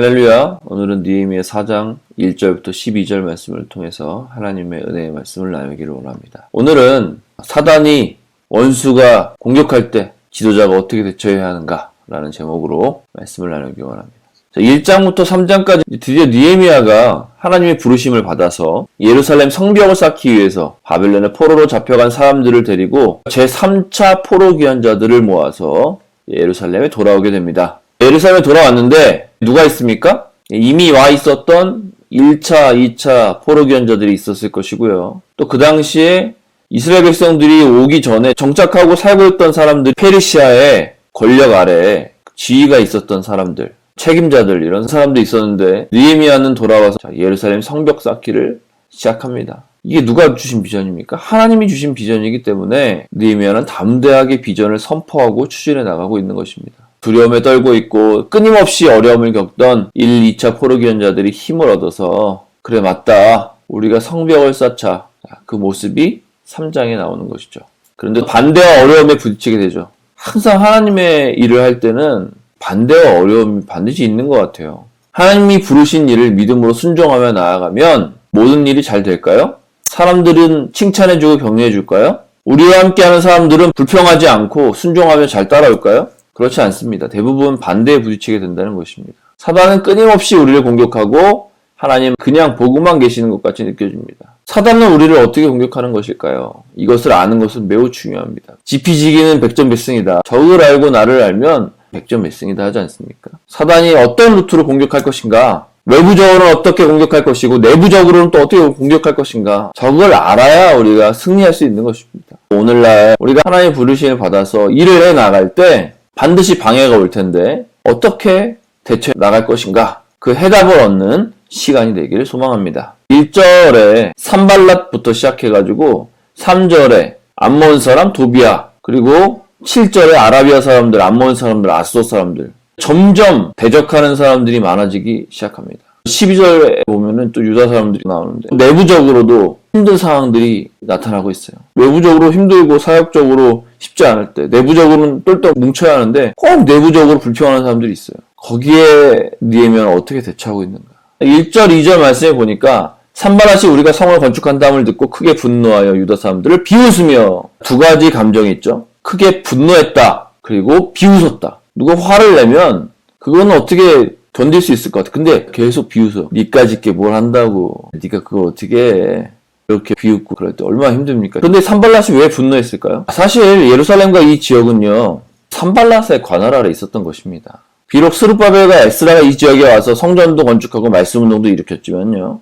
할렐루야. 오늘은 느헤미야 4장 1절부터 12절 말씀을 통해서 하나님의 은혜의 말씀을 나누기를 원합니다. 오늘은 사단이 원수가 공격할 때 지도자가 어떻게 대처해야 하는가 라는 제목으로 말씀을 나누기 원합니다. 1장부터 3장까지 드디어 느헤미야가 하나님의 부르심을 받아서 예루살렘 성벽을 쌓기 위해서 바벨론의 포로로 잡혀간 사람들을 데리고 제3차 포로 귀환자들을 모아서 예루살렘에 돌아오게 됩니다. 예루살렘에 돌아왔는데 누가 있습니까? 이미 와 있었던 1차, 2차 포로 귀환자들이 있었을 것이고요. 또 그 당시에 이스라엘 백성들이 오기 전에 정착하고 살고 있던 사람들, 페르시아의 권력 아래에 지위가 있었던 사람들, 책임자들 이런 사람도 있었는데 느헤미야는 돌아와서 예루살렘 성벽 쌓기를 시작합니다. 이게 누가 주신 비전입니까? 하나님이 주신 비전이기 때문에 느헤미야는 담대하게 비전을 선포하고 추진해 나가고 있는 것입니다. 두려움에 떨고 있고 끊임없이 어려움을 겪던 1, 2차 포로 귀환자들이 힘을 얻어서 그래 맞다 우리가 성벽을 쌓자 그 모습이 3장에 나오는 것이죠. 그런데 반대와 어려움에 부딪히게 되죠. 항상 하나님의 일을 할 때는 반대와 어려움이 반드시 있는 것 같아요. 하나님이 부르신 일을 믿음으로 순종하며 나아가면 모든 일이 잘 될까요? 사람들은 칭찬해주고 격려해줄까요? 우리와 함께하는 사람들은 불평하지 않고 순종하며 잘 따라올까요? 그렇지 않습니다. 대부분 반대에 부딪히게 된다는 것입니다. 사단은 끊임없이 우리를 공격하고 하나님 그냥 보고만 계시는 것 같이 느껴집니다. 사단은 우리를 어떻게 공격하는 것일까요? 이것을 아는 것은 매우 중요합니다. 지피지기는 백전백승이다. 적을 알고 나를 알면 백전백승이다 하지 않습니까? 사단이 어떤 루트로 공격할 것인가? 외부적으로는 어떻게 공격할 것이고 내부적으로는 또 어떻게 공격할 것인가? 적을 알아야 우리가 승리할 수 있는 것입니다. 오늘날 우리가 하나님의 부르심을 받아서 일을 해 나갈 때 반드시 방해가 올 텐데 어떻게 대처해 나갈 것인가? 그 해답을 얻는 시간이 되기를 소망합니다. 1절에 산발랏부터 시작해가지고 3절에 암몬 사람 도비아 그리고 7절에 아라비아 사람들, 암몬 사람들, 아스돗 사람들 점점 대적하는 사람들이 많아지기 시작합니다. 12절에 보면은 또 유다 사람들이 나오는데 내부적으로도 힘든 상황들이 나타나고 있어요. 외부적으로 힘들고 사역적으로 쉽지 않을 때 내부적으로는 똘똘 뭉쳐야 하는데 꼭 내부적으로 불평하는 사람들이 있어요. 거기에 느헤미야는 어떻게 대처하고 있는가? 1절, 2절 말씀에 보니까 산발랏이 우리가 성을 건축한다음을 듣고 크게 분노하여 유다 사람들을 비웃으며 두 가지 감정이 있죠. 크게 분노했다. 그리고 비웃었다. 누가 화를 내면 그거는 어떻게 견딜 수 있을 것 같아. 근데 계속 비웃어. 니까짓 게 뭘 한다고. 니가 그걸 어떻게 해. 이렇게 비웃고 그럴 때 얼마나 힘듭니까? 근데 산발랏이 왜 분노했을까요? 사실 예루살렘과 이 지역은요. 산발랏의 관할 아래 있었던 것입니다. 비록 스룹바벨과 에스라가 이 지역에 와서 성전도 건축하고 말씀운동도 일으켰지만요.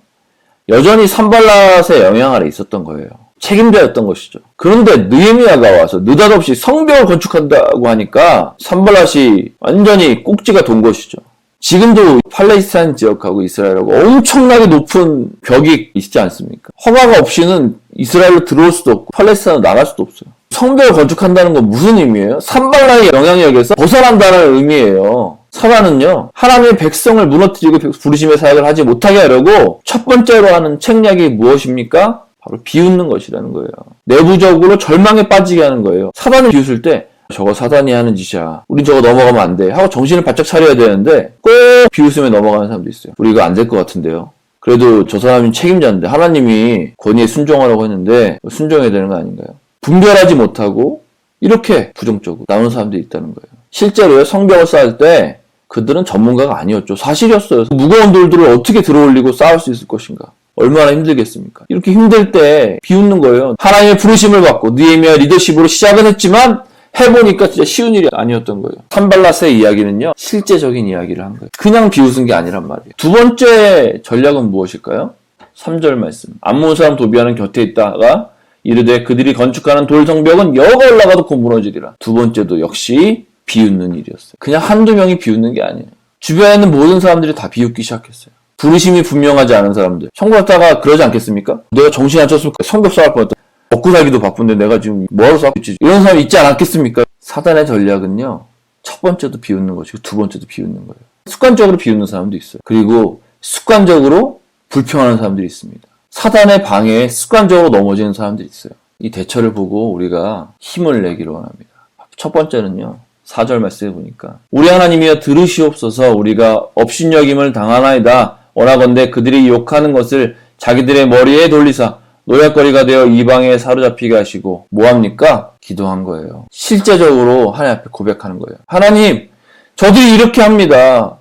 여전히 산발랏의 영향 아래 있었던 거예요. 책임자였던 것이죠. 그런데 느헤미야가 와서 느닷없이 성벽을 건축한다고 하니까 산발랏이 완전히 꼭지가 돈 것이죠. 지금도 팔레스타인 지역하고 이스라엘하고 엄청나게 높은 벽이 있지 않습니까? 허가가 없이는 이스라엘로 들어올 수도 없고 팔레스타인으로 나갈 수도 없어요. 성벽을 건축한다는 건 무슨 의미예요? 산발랏의 영향력에서 벗어난다는 의미예요. 사단은요, 하나님의 백성을 무너뜨리고 부르심의 사역을 하지 못하게 하려고 첫 번째로 하는 책략이 무엇입니까? 바로 비웃는 것이라는 거예요. 내부적으로 절망에 빠지게 하는 거예요. 사단을 비웃을 때 저거 사단이 하는 짓이야. 우린 저거 넘어가면 안 돼. 하고 정신을 바짝 차려야 되는데 꼭 비웃으며 넘어가는 사람도 있어요. 우리 이거 안 될 것 같은데요. 그래도 저 사람이 책임자인데 하나님이 권위에 순종하라고 했는데 순종해야 되는 거 아닌가요? 분별하지 못하고 이렇게 부정적으로 나오는 사람들이 있다는 거예요. 실제로요. 성벽을 쌓을 때 그들은 전문가가 아니었죠. 사실이었어요. 무거운 돌들을 어떻게 들어올리고 쌓을 수 있을 것인가. 얼마나 힘들겠습니까? 이렇게 힘들 때 비웃는 거예요. 하나님의 부르심을 받고 느헤미야 리더십으로 시작은 했지만 해보니까 진짜 쉬운 일이 아니었던 거예요. 산발랏의 이야기는요. 실제적인 이야기를 한 거예요. 그냥 비웃은 게 아니란 말이에요. 두 번째 전략은 무엇일까요? 3절 말씀. 암몬 사람 도비아는 곁에 있다가 이르되 그들이 건축하는 돌 성벽은 여가 올라가도 곧 무너지리라. 두 번째도 역시 비웃는 일이었어요. 그냥 한두 명이 비웃는 게 아니에요. 주변에 있는 모든 사람들이 다 비웃기 시작했어요. 부르심이 분명하지 않은 사람들. 성벽 쌓다가 그러지 않겠습니까? 내가 정신 안 찼으면 성벽 쌓을 뻔했다. 먹고 살기도 바쁜데 내가 지금 뭐하러 쌓고 있지? 이런 사람이 있지 않았겠습니까? 사단의 전략은요. 첫 번째도 비웃는 것이고 두 번째도 비웃는 거예요. 습관적으로 비웃는 사람도 있어요. 그리고 습관적으로 불평하는 사람들이 있습니다. 사단의 방해에 습관적으로 넘어지는 사람들이 있어요. 이 대처를 보고 우리가 힘을 내기를 원합니다. 첫 번째는요. 4절 말씀에 보니까 우리 하나님이여 들으시옵소서 우리가 업신여김을 당하나이다. 원하건대 그들이 욕하는 것을 자기들의 머리에 돌리사 노략거리가 되어 이방에 사로잡히게 하시고 뭐합니까? 기도한 거예요. 실제적으로 하나님 앞에 고백하는 거예요. 하나님, 저들이 이렇게 합니다.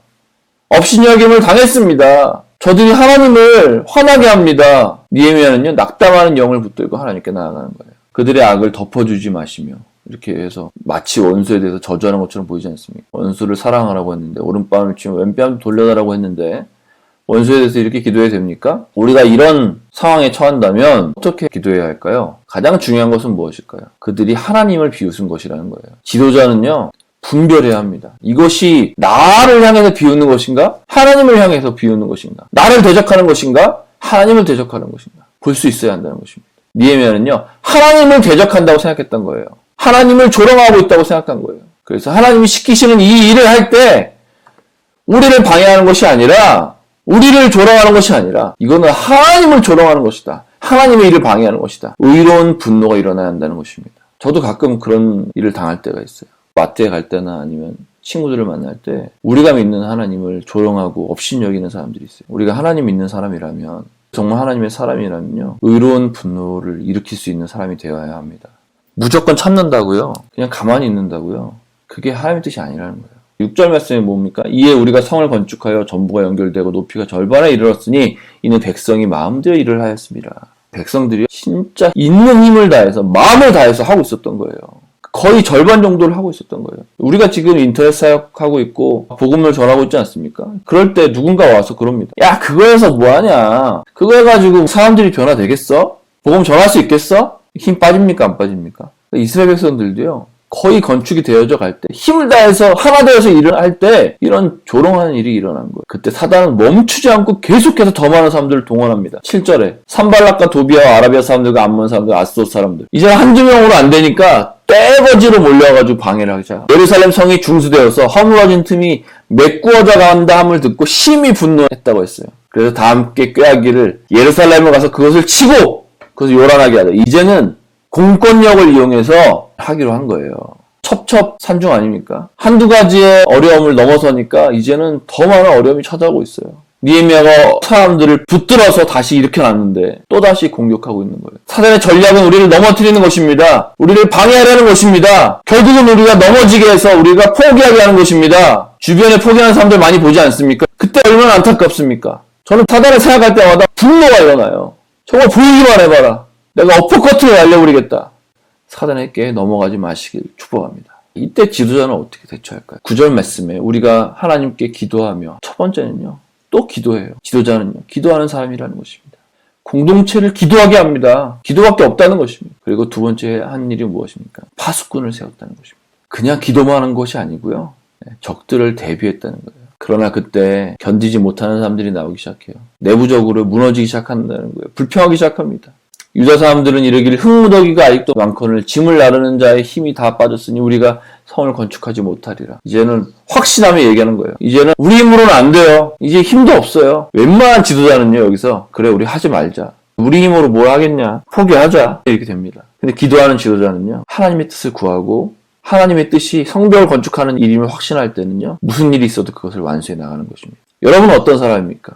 업신여김을 당했습니다. 저들이 하나님을 화나게 합니다. 느헤미야는요, 낙담하는 영을 붙들고 하나님께 나아가는 거예요. 그들의 악을 덮어주지 마시며 이렇게 해서 마치 원수에 대해서 저주하는 것처럼 보이지 않습니까? 원수를 사랑하라고 했는데 오른뺨을 치면 왼뺨 돌려달라고 했는데 원수에 대해서 이렇게 기도해야 됩니까? 우리가 이런 상황에 처한다면 어떻게 기도해야 할까요? 가장 중요한 것은 무엇일까요? 그들이 하나님을 비웃은 것이라는 거예요. 지도자는요, 분별해야 합니다. 이것이 나를 향해서 비웃는 것인가? 하나님을 향해서 비웃는 것인가? 나를 대적하는 것인가? 하나님을 대적하는 것인가? 볼 수 있어야 한다는 것입니다. 느헤미야는요, 하나님을 대적한다고 생각했던 거예요. 하나님을 조롱하고 있다고 생각한 거예요. 그래서 하나님이 시키시는 이 일을 할 때 우리를 방해하는 것이 아니라 우리를 조롱하는 것이 아니라 이거는 하나님을 조롱하는 것이다. 하나님의 일을 방해하는 것이다. 의로운 분노가 일어나야 한다는 것입니다. 저도 가끔 그런 일을 당할 때가 있어요. 마트에 갈 때나 아니면 친구들을 만날 때 우리가 믿는 하나님을 조롱하고 업신여기는 사람들이 있어요. 우리가 하나님 믿는 사람이라면 정말 하나님의 사람이라면요. 의로운 분노를 일으킬 수 있는 사람이 되어야 합니다. 무조건 참는다고요? 그냥 가만히 있는다고요? 그게 하나님의 뜻이 아니라는 거예요. 6절 말씀이 뭡니까? 이에 우리가 성을 건축하여 전부가 연결되고 높이가 절반에 이르렀으니 이는 백성이 마음대로 일을 하였습니다. 백성들이 진짜 있는 힘을 다해서 마음을 다해서 하고 있었던 거예요. 거의 절반 정도를 하고 있었던 거예요. 우리가 지금 인터넷 사역하고 있고 복음을 전하고 있지 않습니까? 그럴 때 누군가 와서 그럽니다. 야, 그거 해서 뭐하냐? 그거 해가지고 사람들이 변화되겠어? 복음 전할 수 있겠어? 힘 빠집니까? 안 빠집니까? 이스라엘 백성들도요. 거의 건축이 되어져 갈 때 힘을 다해서 하나 되어서 일을 할 때 이런 조롱하는 일이 일어난 거예요. 그때 사단은 멈추지 않고 계속해서 더 많은 사람들을 동원합니다. 7절에 산발락과 도비아와 아라비아 사람들과 암몬 사람들, 아스돗 사람들 이제 한두 명으로 안 되니까 떼거지로 몰려와가지고 방해를 하기 시작합니다. 예루살렘 성이 중수되어서 허물어진 틈이 메꾸어져 간다 함을 듣고 심히 분노했다고 했어요. 그래서 다 함께 꾀하기를 예루살렘을 가서 그것을 치고 그것을 요란하게 하자. 이제는 공권력을 이용해서 하기로 한 거예요. 첩첩산중 아닙니까? 한두 가지의 어려움을 넘어서니까 이제는 더 많은 어려움이 찾아오고 있어요. 느헤미야가 사람들을 붙들어서 다시 일으켜놨는데 또다시 공격하고 있는 거예요. 사단의 전략은 우리를 넘어뜨리는 것입니다. 우리를 방해하려는 것입니다. 결국은 우리가 넘어지게 해서 우리가 포기하게 하는 것입니다. 주변에 포기하는 사람들 많이 보지 않습니까? 그때 얼마나 안타깝습니까? 저는 사단을 생각할 때마다 분노가 일어나요. 정말 보이기만 해봐라. 내가 어퍼커트를 날려버리겠다. 사단에게 넘어가지 마시길 축복합니다. 이때 지도자는 어떻게 대처할까요? 9절 말씀에 우리가 하나님께 기도하며 첫 번째는요. 또 기도해요. 지도자는요. 기도하는 사람이라는 것입니다. 공동체를 기도하게 합니다. 기도밖에 없다는 것입니다. 그리고 두 번째 한 일이 무엇입니까? 파수꾼을 세웠다는 것입니다. 그냥 기도만 하는 것이 아니고요. 적들을 대비했다는 거예요. 그러나 그때 견디지 못하는 사람들이 나오기 시작해요. 내부적으로 무너지기 시작한다는 거예요. 불평하기 시작합니다. 유다 사람들은 이르기를 흙무더기가 아직도 많거늘 짐을 나르는 자의 힘이 다 빠졌으니 우리가 성을 건축하지 못하리라. 이제는 확신하며 얘기하는 거예요. 이제는 우리 힘으로는 안 돼요. 이제 힘도 없어요. 웬만한 지도자는요. 여기서 그래 우리 하지 말자. 우리 힘으로 뭘 하겠냐. 포기하자. 이렇게 됩니다. 근데 기도하는 지도자는요. 하나님의 뜻을 구하고 하나님의 뜻이 성벽을 건축하는 일임을 확신할 때는요. 무슨 일이 있어도 그것을 완수해 나가는 것입니다. 여러분은 어떤 사람입니까?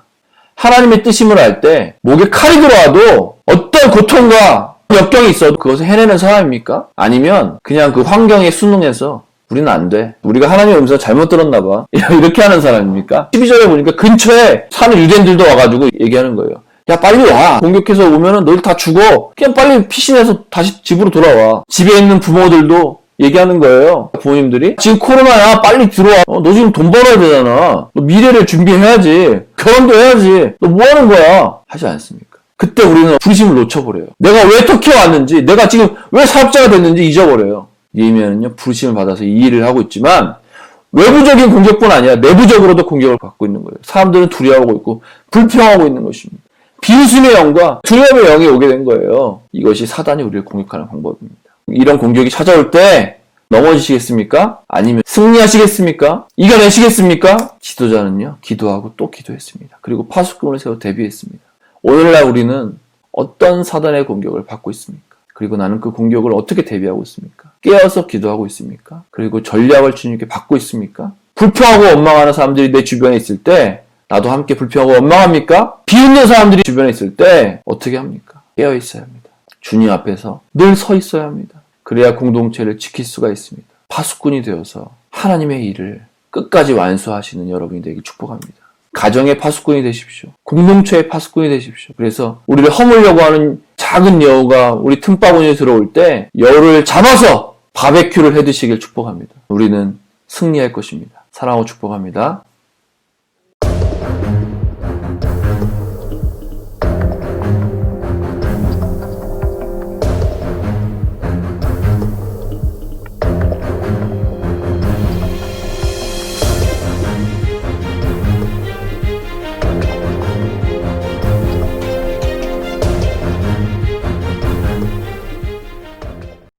하나님의 뜻임을 알 때 목에 칼이 들어와도 어떤 고통과 역경이 있어도 그것을 해내는 사람입니까? 아니면 그냥 그 환경에 순응해서 우리는 안 돼. 우리가 하나님의 음성을 잘못 들었나 봐. 이렇게 하는 사람입니까? 12절에 보니까 근처에 사는 유대인들도 와가지고 얘기하는 거예요. 야 빨리 와. 공격해서 오면은 널 다 죽어. 그냥 빨리 피신해서 다시 집으로 돌아와. 집에 있는 부모들도 얘기하는 거예요. 부모님들이 지금 코로나야 빨리 들어와. 너 지금 돈 벌어야 되잖아. 너 미래를 준비해야지. 결혼도 해야지. 너 뭐 하는 거야? 하지 않습니까? 그때 우리는 부르심을 놓쳐버려요. 내가 왜 터키에 왔는지, 내가 지금 왜 사업자가 됐는지 잊어버려요. 느헤미야는요 부르심을 받아서 이 일을 하고 있지만 외부적인 공격뿐 아니라 내부적으로도 공격을 받고 있는 거예요. 사람들은 두려워하고 있고 불평하고 있는 것입니다. 비웃음의 영과 두려움의 영이 오게 된 거예요. 이것이 사단이 우리를 공격하는 방법입니다. 이런 공격이 찾아올 때 넘어지시겠습니까? 아니면 승리하시겠습니까? 이겨내시겠습니까? 지도자는요 기도하고 또 기도했습니다. 그리고 파수꾼을 세워 대비했습니다. 오늘날 우리는 어떤 사단의 공격을 받고 있습니까? 그리고 나는 그 공격을 어떻게 대비하고 있습니까? 깨어서 기도하고 있습니까? 그리고 전략을 주님께 받고 있습니까? 불평하고 원망하는 사람들이 내 주변에 있을 때 나도 함께 불평하고 원망합니까? 비웃는 사람들이 주변에 있을 때 어떻게 합니까? 깨어 있어야 합니다. 주님 앞에서 늘 서 있어야 합니다. 그래야 공동체를 지킬 수가 있습니다. 파수꾼이 되어서 하나님의 일을 끝까지 완수하시는 여러분이 되길 축복합니다. 가정의 파수꾼이 되십시오. 공동체의 파수꾼이 되십시오. 그래서 우리를 허물려고 하는 작은 여우가 우리 틈바구니에 들어올 때 여우를 잡아서 바베큐를 해 드시길 축복합니다. 우리는 승리할 것입니다. 사랑하고 축복합니다.